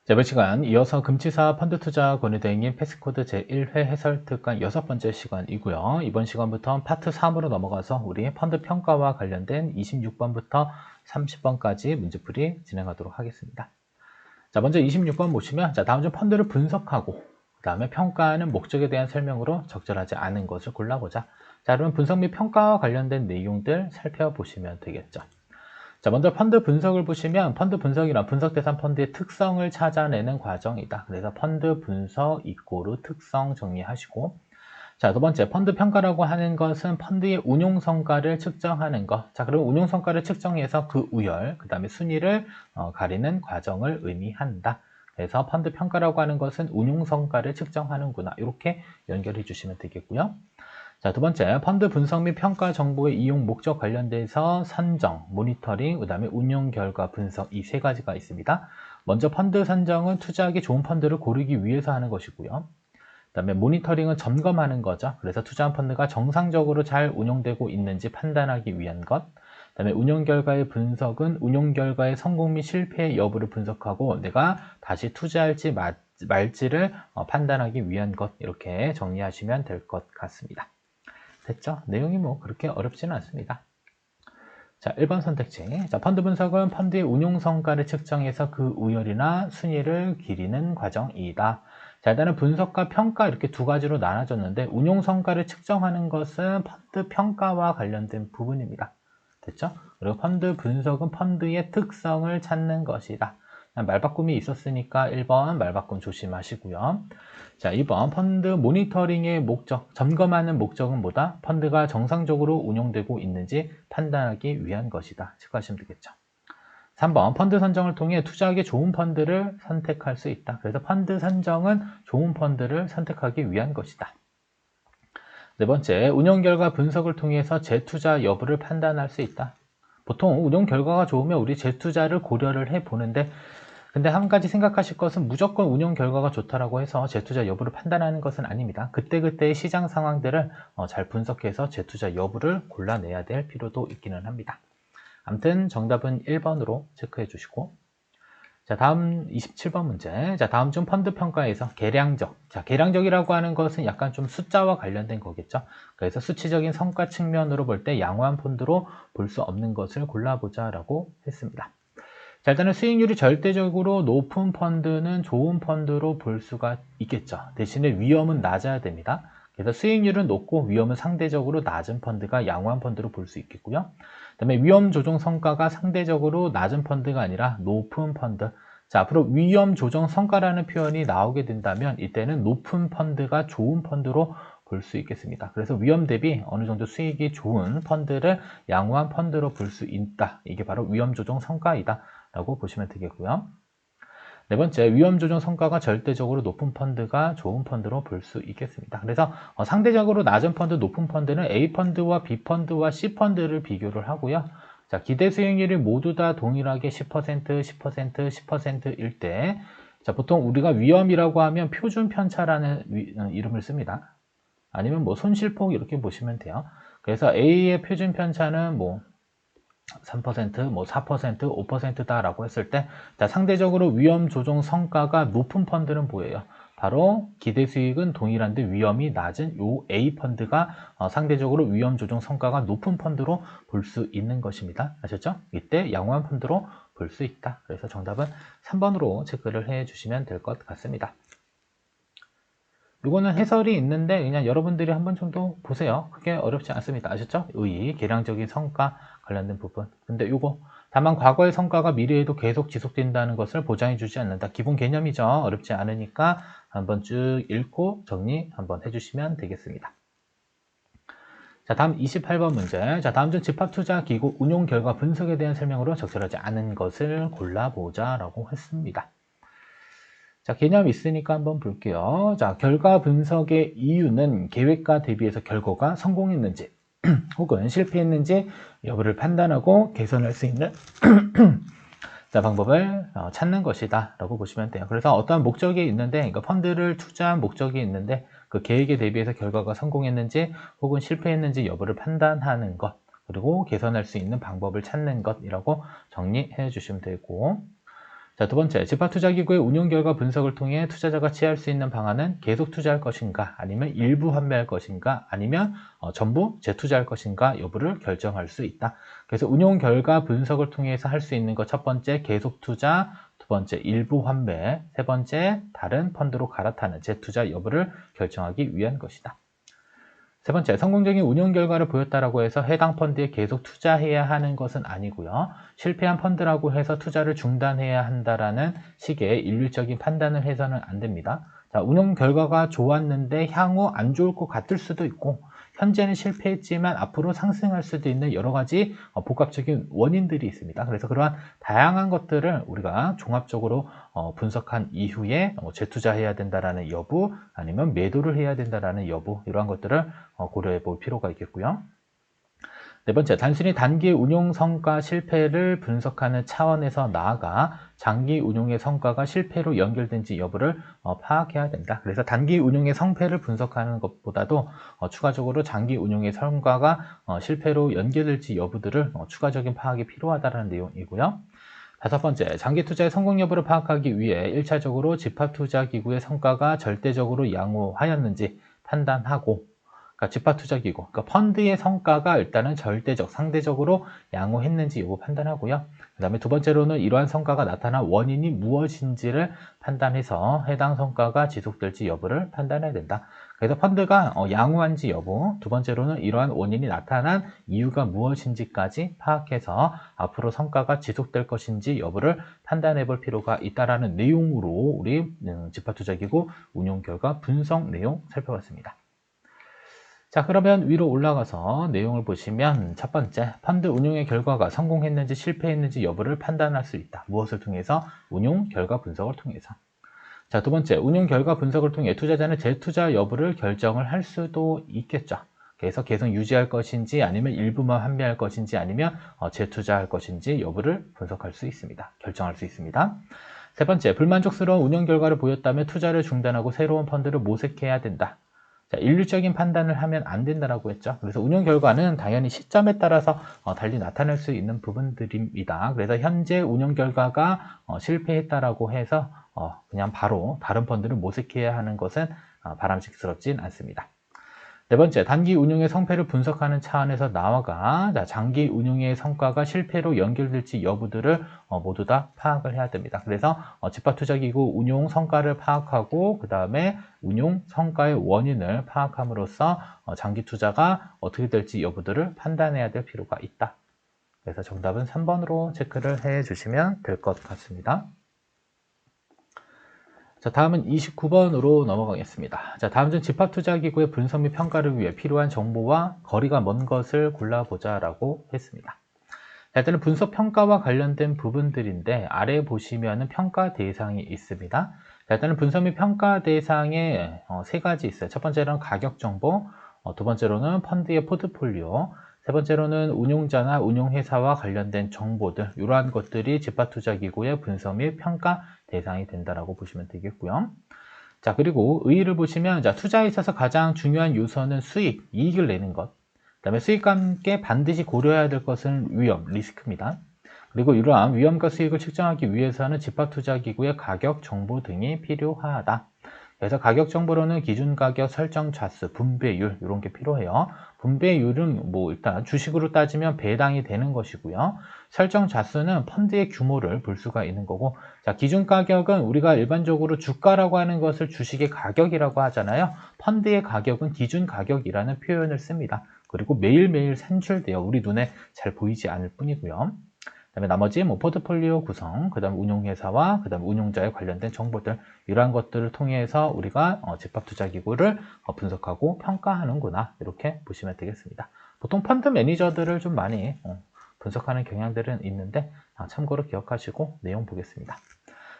자, 이번 시간 이어서 금치사 펀드 투자 권유 대행님 패스코드 제1회 해설 특강 6번째 시간이고요. 이번 시간부터 파트 3으로 넘어가서 우리 펀드 평가와 관련된 26번부터 30번까지 문제풀이 진행하도록 하겠습니다. 자, 먼저 26번 보시면 다음 중 펀드를 분석하고 그 다음에 평가하는 목적에 대한 설명으로 적절하지 않은 것을 골라보자. 자, 그러면 분석 및 평가와 관련된 내용들 살펴보시면 되겠죠. 자, 먼저 펀드 분석을 보시면 펀드 분석이란 분석 대상 펀드의 특성을 찾아내는 과정이다. 그래서 펀드 분석 이꼬르 특성 정리하시고, 자, 두 번째 펀드 평가라고 하는 것은 펀드의 운용 성과를 측정하는 것. 자, 그럼 운용 성과를 측정해서 그 우열, 그 다음에 순위를 가리는 과정을 의미한다. 그래서 펀드 평가라고 하는 것은 운용 성과를 측정하는구나. 이렇게 연결해 주시면 되겠고요. 자, 두 번째, 펀드 분석 및 평가 정보의 이용 목적 관련돼서 선정, 모니터링, 그 다음에 운용 결과 분석 이 세 가지가 있습니다. 먼저 펀드 선정은 투자하기 좋은 펀드를 고르기 위해서 하는 것이고요. 그 다음에 모니터링은 점검하는 거죠. 그래서 투자한 펀드가 정상적으로 잘 운용되고 있는지 판단하기 위한 것. 그 다음에 운용 결과의 분석은 운용 결과의 성공 및 실패의 여부를 분석하고 내가 다시 투자할지 말지를 판단하기 위한 것. 이렇게 정리하시면 될 것 같습니다. 됐죠? 내용이 뭐 그렇게 어렵지는 않습니다. 자, 1번 선택지. 자, 펀드 분석은 펀드의 운용 성과를 측정해서 그 우열이나 순위를 기리는 과정이다. 자, 일단은 분석과 평가 이렇게 두 가지로 나눠졌는데 운용 성과를 측정하는 것은 펀드 평가와 관련된 부분입니다. 됐죠? 그리고 펀드 분석은 펀드의 특성을 찾는 것이다. 말바꿈이 있었으니까 1번 말바꿈 조심하시고요. 자, 2번 펀드 모니터링의 목적, 점검하는 목적은 뭐다? 펀드가 정상적으로 운용되고 있는지 판단하기 위한 것이다. 체크하시면 되겠죠. 3번 펀드 선정을 통해 투자하기 좋은 펀드를 선택할 수 있다. 그래서 펀드 선정은 좋은 펀드를 선택하기 위한 것이다. 네 번째, 운용 결과 분석을 통해서 재투자 여부를 판단할 수 있다. 보통 운용 결과가 좋으면 우리 재투자를 고려를 해보는데 근데 한 가지 생각하실 것은 무조건 운용 결과가 좋다라고 해서 재투자 여부를 판단하는 것은 아닙니다. 그때그때의 시장 상황들을 잘 분석해서 재투자 여부를 골라내야 될 필요도 있기는 합니다. 아무튼 정답은 1번으로 체크해 주시고, 자, 다음 27번 문제. 자, 다음 중 펀드 평가에서 계량적. 자, 계량적이라고 하는 것은 약간 좀 숫자와 관련된 거겠죠. 그래서 수치적인 성과 측면으로 볼 때 양호한 펀드로 볼 수 없는 것을 골라보자라고 했습니다. 자, 일단은 수익률이 절대적으로 높은 펀드는 좋은 펀드로 볼 수가 있겠죠. 대신에 위험은 낮아야 됩니다. 그래서 수익률은 높고 위험은 상대적으로 낮은 펀드가 양호한 펀드로 볼 수 있겠고요. 그 다음에 위험 조정 성과가 상대적으로 낮은 펀드가 아니라 높은 펀드. 자, 앞으로 위험 조정 성과라는 표현이 나오게 된다면 이때는 높은 펀드가 좋은 펀드로 볼 수 있겠습니다. 그래서 위험 대비 어느 정도 수익이 좋은 펀드를 양호한 펀드로 볼 수 있다. 이게 바로 위험 조정 성과이다. 라고 보시면 되겠고요. 네 번째, 위험 조정 성과가 절대적으로 높은 펀드가 좋은 펀드로 볼 수 있겠습니다. 그래서 상대적으로 낮은 펀드, 높은 펀드는 A 펀드와 B 펀드와 C 펀드를 비교를 하고요. 자, 기대 수익률이 모두 다 동일하게 10%, 10%, 10%일 때, 자, 보통 우리가 위험이라고 하면 표준 편차라는 이름을 씁니다. 아니면 뭐 손실폭 이렇게 보시면 돼요. 그래서 A의 표준 편차는 뭐 3%, 뭐 4%, 5%다라고 했을 때, 자, 상대적으로 위험 조정 성과가 높은 펀드는 뭐예요? 바로 기대 수익은 동일한데 위험이 낮은 요 A 펀드가 상대적으로 위험 조정 성과가 높은 펀드로 볼 수 있는 것입니다. 아셨죠? 이때 양호한 펀드로 볼 수 있다. 그래서 정답은 3번으로 체크를 해 주시면 될 것 같습니다. 이거는 해설이 있는데 그냥 여러분들이 한번 정도 보세요. 크게 어렵지 않습니다. 아셨죠? 의, 계량적인 성과 관련된 부분. 근데 이거 다만 과거의 성과가 미래에도 계속 지속된다는 것을 보장해 주지 않는다. 기본 개념이죠. 어렵지 않으니까 한번 쭉 읽고 정리 한번 해주시면 되겠습니다. 자, 다음 28번 문제. 자, 다음 중 집합투자기구 운용 결과 분석에 대한 설명으로 적절하지 않은 것을 골라보자 라고 했습니다. 자, 개념 있으니까 한번 볼게요. 자, 결과 분석의 이유는 계획과 대비해서 결과가 성공했는지 혹은 실패했는지 여부를 판단하고 개선할 수 있는 자, 방법을 찾는 것이다 라고 보시면 돼요. 그래서 어떠한 목적이 있는데, 그러니까 펀드를 투자한 목적이 있는데 그 계획에 대비해서 결과가 성공했는지 혹은 실패했는지 여부를 판단하는 것, 그리고 개선할 수 있는 방법을 찾는 것이라고 정리해 주시면 되고, 자, 두 번째, 집합투자기구의 운용 결과 분석을 통해 투자자가 취할 수 있는 방안은 계속 투자할 것인가, 아니면 일부 환매할 것인가, 아니면 전부 재투자할 것인가 여부를 결정할 수 있다. 그래서 운용 결과 분석을 통해서 할 수 있는 것, 첫 번째, 계속 투자, 두 번째, 일부 환매, 세 번째, 다른 펀드로 갈아타는 재투자 여부를 결정하기 위한 것이다. 세 번째, 성공적인 운용 결과를 보였다라고 해서 해당 펀드에 계속 투자해야 하는 것은 아니고요. 실패한 펀드라고 해서 투자를 중단해야 한다라는 식의 일률적인 판단을 해서는 안 됩니다. 자, 운용 결과가 좋았는데 향후 안 좋을 것 같을 수도 있고, 현재는 실패했지만 앞으로 상승할 수도 있는 여러 가지 복합적인 원인들이 있습니다. 그래서 그러한 다양한 것들을 우리가 종합적으로 분석한 이후에 재투자해야 된다라는 여부, 아니면 매도를 해야 된다라는 여부, 이러한 것들을 고려해 볼 필요가 있겠고요. 네 번째, 단순히 단기 운용 성과 실패를 분석하는 차원에서 나아가 장기 운용의 성과가 실패로 연결된지 여부를 파악해야 된다. 그래서 단기 운용의 성패를 분석하는 것보다도 추가적으로 장기 운용의 성과가 실패로 연결될지 여부들을 추가적인 파악이 필요하다는 내용이고요. 다섯 번째, 장기 투자의 성공 여부를 파악하기 위해 1차적으로 집합투자기구의 성과가 절대적으로 양호하였는지 판단하고, 그러니까 집합투자기구, 그러니까 펀드의 성과가 일단은 절대적, 상대적으로 양호했는지 여부 판단하고요. 그 다음에 두 번째로는 이러한 성과가 나타난 원인이 무엇인지를 판단해서 해당 성과가 지속될지 여부를 판단해야 된다. 그래서 펀드가 양호한지 여부, 두 번째로는 이러한 원인이 나타난 이유가 무엇인지까지 파악해서 앞으로 성과가 지속될 것인지 여부를 판단해 볼 필요가 있다는 내용으로 우리 집합투자기구 운용 결과 분석 내용 살펴봤습니다. 자, 그러면 위로 올라가서 내용을 보시면 첫 번째, 펀드 운용의 결과가 성공했는지 실패했는지 여부를 판단할 수 있다. 무엇을 통해서? 운용 결과 분석을 통해서. 자, 두 번째, 운용 결과 분석을 통해 투자자는 재투자 여부를 결정을 할 수도 있겠죠. 그래서 계속 유지할 것인지, 아니면 일부만 환매할 것인지, 아니면 재투자할 것인지 여부를 분석할 수 있습니다. 결정할 수 있습니다. 세 번째, 불만족스러운 운용 결과를 보였다면 투자를 중단하고 새로운 펀드를 모색해야 된다. 자, 일률적인 판단을 하면 안 된다라고 했죠. 그래서 운용 결과는 당연히 시점에 따라서 달리 나타날 수 있는 부분들입니다. 그래서 현재 운용 결과가 실패했다라고 해서 그냥 바로 다른 펀드를 모색해야 하는 것은 바람직스럽진 않습니다. 네 번째, 단기 운용의 성패를 분석하는 차원에서 나아가 장기 운용의 성과가 실패로 연결될지 여부들을 모두 다 파악을 해야 됩니다. 그래서 집합투자기구 운용 성과를 파악하고 그 다음에 운용 성과의 원인을 파악함으로써 장기 투자가 어떻게 될지 여부들을 판단해야 될 필요가 있다. 그래서 정답은 3번으로 체크를 해 주시면 될 것 같습니다. 자, 다음은 29번으로 넘어가겠습니다. 자, 다음 중 집합투자기구의 분석 및 평가를 위해 필요한 정보와 거리가 먼 것을 골라보자 라고 했습니다. 자, 일단은 분석 평가와 관련된 부분들인데 아래 보시면은 평가 대상이 있습니다. 자, 일단은 분석 및 평가 대상에 세 가지 있어요. 첫 번째로는 가격 정보, 두 번째로는 펀드의 포트폴리오, 세 번째로는 운용자나 운용회사와 관련된 정보들, 이러한 것들이 집합투자기구의 분석 및 평가 대상이 된다라고 보시면 되겠고요. 자, 그리고 의의를 보시면 자, 투자에 있어서 가장 중요한 요소는 수익, 이익을 내는 것. 그 다음에 수익과 함께 반드시 고려해야 될 것은 위험, 리스크입니다. 그리고 이러한 위험과 수익을 측정하기 위해서는 집합투자기구의 가격 정보 등이 필요하다. 그래서 가격 정보로는 기준 가격 설정 좌수, 분배율 이런 게 필요해요. 분배율은 뭐 일단 주식으로 따지면 배당이 되는 것이고요. 설정 좌수는 펀드의 규모를 볼 수가 있는 거고, 자, 기준 가격은 우리가 일반적으로 주가라고 하는 것을 주식의 가격이라고 하잖아요. 펀드의 가격은 기준 가격이라는 표현을 씁니다. 그리고 매일매일 산출돼요. 우리 눈에 잘 보이지 않을 뿐이고요. 그다음에 나머지 뭐 포트폴리오 구성, 그다음 운용회사와 그다음 운용자에 관련된 정보들, 이러한 것들을 통해서 우리가 집합투자기구를 분석하고 평가하는구나, 이렇게 보시면 되겠습니다. 보통 펀드 매니저들을 좀 많이 분석하는 경향들은 있는데 참고로 기억하시고 내용 보겠습니다.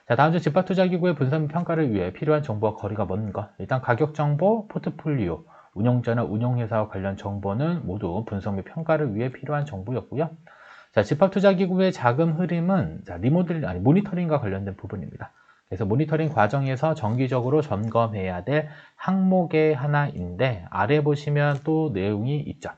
자, 다음 주 집합투자기구의 분석 평가를 위해 필요한 정보와 거리가 먼 것. 일단 가격 정보, 포트폴리오, 운용자나 운용회사와 관련 정보는 모두 분석 및 평가를 위해 필요한 정보였고요. 자, 집합투자기구의 자금 흐름은 모니터링과 관련된 부분입니다. 그래서 모니터링 과정에서 정기적으로 점검해야 될 항목의 하나인데 아래 보시면 또 내용이 있죠.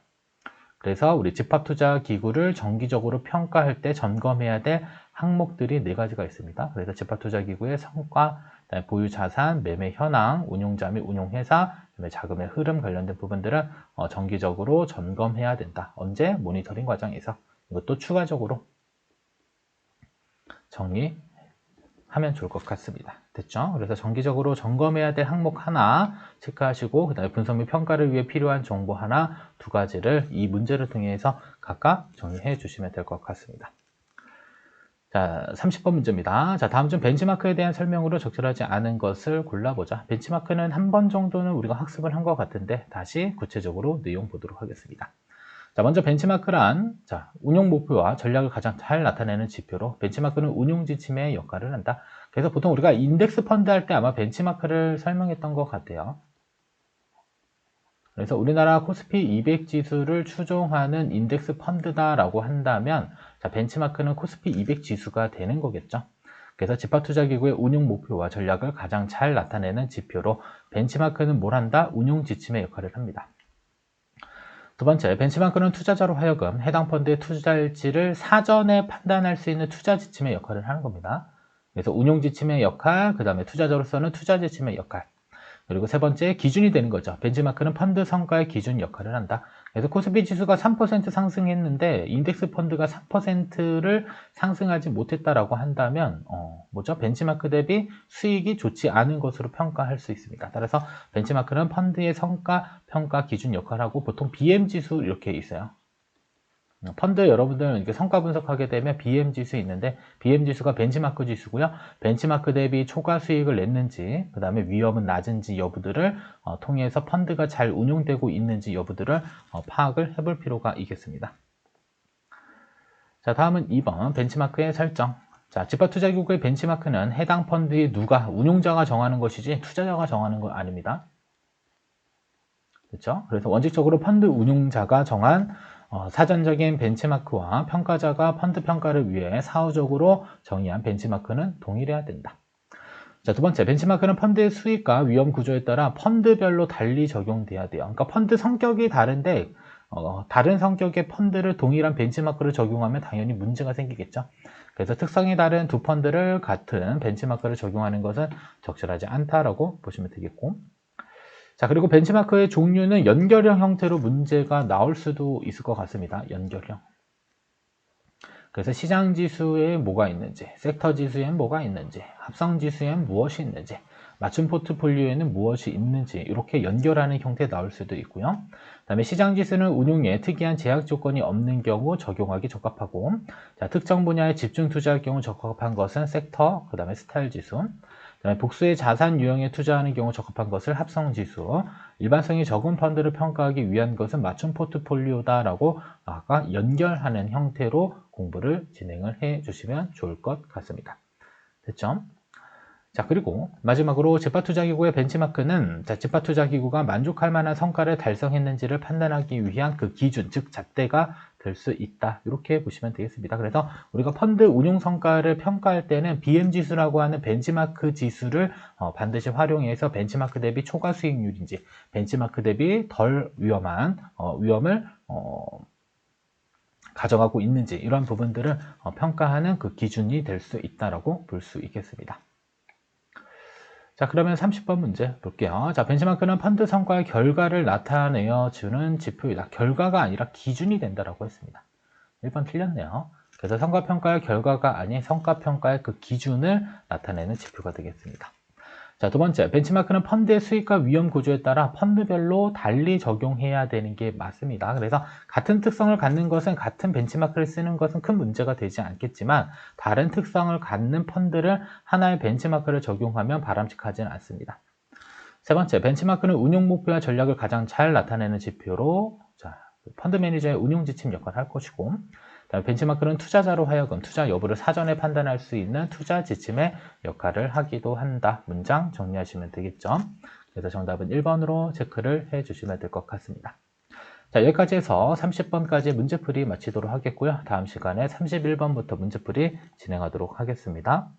그래서 우리 집합투자기구를 정기적으로 평가할 때 점검해야 될 항목들이 4가지가 있습니다. 그래서 집합투자기구의 성과, 보유 자산, 매매 현황, 운용자 및 운용회사, 자금의 흐름 관련된 부분들은 정기적으로 점검해야 된다. 언제? 모니터링 과정에서. 이것도 추가적으로 정리하면 좋을 것 같습니다. 됐죠? 그래서 정기적으로 점검해야 될 항목 하나 체크하시고 그 다음에 분석 및 평가를 위해 필요한 정보 하나 2가지를 이 문제를 통해서 각각 정리해 주시면 될 것 같습니다. 자, 30번 문제입니다. 자, 다음 중 벤치마크에 대한 설명으로 적절하지 않은 것을 골라보자. 벤치마크는 한 번 정도는 우리가 학습을 한 것 같은데 다시 구체적으로 내용 보도록 하겠습니다. 자, 먼저 벤치마크란 운용 목표와 전략을 가장 잘 나타내는 지표로 벤치마크는 운용 지침의 역할을 한다. 그래서 보통 우리가 인덱스 펀드 할 때 아마 벤치마크를 설명했던 것 같아요. 그래서 우리나라 코스피 200 지수를 추종하는 인덱스 펀드다라고 한다면 벤치마크는 코스피 200 지수가 되는 거겠죠. 그래서 집합투자기구의 운용 목표와 전략을 가장 잘 나타내는 지표로 벤치마크는 뭘 한다? 운용 지침의 역할을 합니다. 두 번째, 벤치마크는 투자자로 하여금 해당 펀드의 투자일지를 사전에 판단할 수 있는 투자 지침의 역할을 하는 겁니다. 그래서 운용 지침의 역할, 그 다음에 투자자로서는 투자 지침의 역할, 그리고 세 번째, 기준이 되는 거죠. 벤치마크는 펀드 성과의 기준 역할을 한다. 그래서 코스피 지수가 3% 상승했는데 인덱스 펀드가 3%를 상승하지 못했다라고 한다면 벤치마크 대비 수익이 좋지 않은 것으로 평가할 수 있습니다. 따라서 벤치마크는 펀드의 성과, 평가, 기준 역할하고 보통 BM 지수 이렇게 있어요. 펀드 여러분들 이렇게 성과 분석하게 되면 BM 지수 있는데 BM 지수가 벤치마크 지수고요. 벤치마크 대비 초과 수익을 냈는지 그 다음에 위험은 낮은지 여부들을 통해서 펀드가 잘 운용되고 있는지 여부들을 파악을 해볼 필요가 있겠습니다. 자, 다음은 2번 벤치마크의 설정. 자, 집합투자기구의 벤치마크는 해당 펀드의 누가 운용자가 정하는 것이지 투자자가 정하는 건 아닙니다. 그렇죠? 그래서 원칙적으로 펀드 운용자가 정한 사전적인 벤치마크와 평가자가 펀드 평가를 위해 사후적으로 정의한 벤치마크는 동일해야 된다. 자, 두 번째, 벤치마크는 펀드의 수익과 위험 구조에 따라 펀드별로 달리 적용돼야 돼요. 그러니까 펀드 성격이 다른데 다른 성격의 펀드를 동일한 벤치마크를 적용하면 당연히 문제가 생기겠죠. 그래서 특성이 다른 두 펀드를 같은 벤치마크를 적용하는 것은 적절하지 않다라고 보시면 되겠고, 자, 그리고 벤치마크의 종류는 연결형 형태로 문제가 나올 수도 있을 것 같습니다. 연결형. 그래서 시장지수에 뭐가 있는지, 섹터지수엔 뭐가 있는지, 합성지수엔 무엇이 있는지, 맞춤 포트폴리오에는 무엇이 있는지 이렇게 연결하는 형태 나올 수도 있고요. 그 다음에 시장지수는 운용에 특이한 제약 조건이 없는 경우 적용하기 적합하고, 자, 특정 분야에 집중 투자할 경우 적합한 것은 섹터, 그 다음에 스타일지수, 복수의 자산 유형에 투자하는 경우 적합한 것을 합성지수, 일반성이 적은 펀드를 평가하기 위한 것은 맞춤 포트폴리오다라고 아까 연결하는 형태로 공부를 진행을 해 주시면 좋을 것 같습니다. 됐죠? 자, 그리고 마지막으로 집합투자기구의 벤치마크는 집합투자기구가 만족할 만한 성과를 달성했는지를 판단하기 위한 그 기준, 즉 잣대가 될 수 있다. 이렇게 보시면 되겠습니다. 그래서 우리가 펀드 운용 성과를 평가할 때는 BM지수라고 하는 벤치마크 지수를 반드시 활용해서 벤치마크 대비 초과 수익률인지 벤치마크 대비 덜 위험한 위험을 가져가고 있는지 이러한 부분들을 평가하는 그 기준이 될 수 있다라고 볼 수 있겠습니다. 자, 그러면 30번 문제 볼게요. 자, 벤치마크는 펀드 성과의 결과를 나타내어 주는 지표이다. 결과가 아니라 기준이 된다라고 했습니다. 1번 틀렸네요. 그래서 성과평가의 결과가 아닌 성과평가의 그 기준을 나타내는 지표가 되겠습니다. 자, 두 번째, 벤치마크는 펀드의 수익과 위험 구조에 따라 펀드별로 달리 적용해야 되는 게 맞습니다. 그래서 같은 특성을 갖는 것은 같은 벤치마크를 쓰는 것은 큰 문제가 되지 않겠지만 다른 특성을 갖는 펀드를 하나의 bench마크를 적용하면 바람직하지는 않습니다. 세 번째, 벤치마크는 운용 목표와 전략을 가장 잘 나타내는 지표로 펀드 매니저의 운용 지침 역할을 할 것이고, 벤치마크는 투자자로 하여금 투자 여부를 사전에 판단할 수 있는 투자 지침의 역할을 하기도 한다. 문장 정리하시면 되겠죠. 그래서 정답은 1번으로 체크를 해주시면 될 것 같습니다. 자, 여기까지 해서 30번까지 문제풀이 마치도록 하겠고요. 다음 시간에 31번부터 문제풀이 진행하도록 하겠습니다.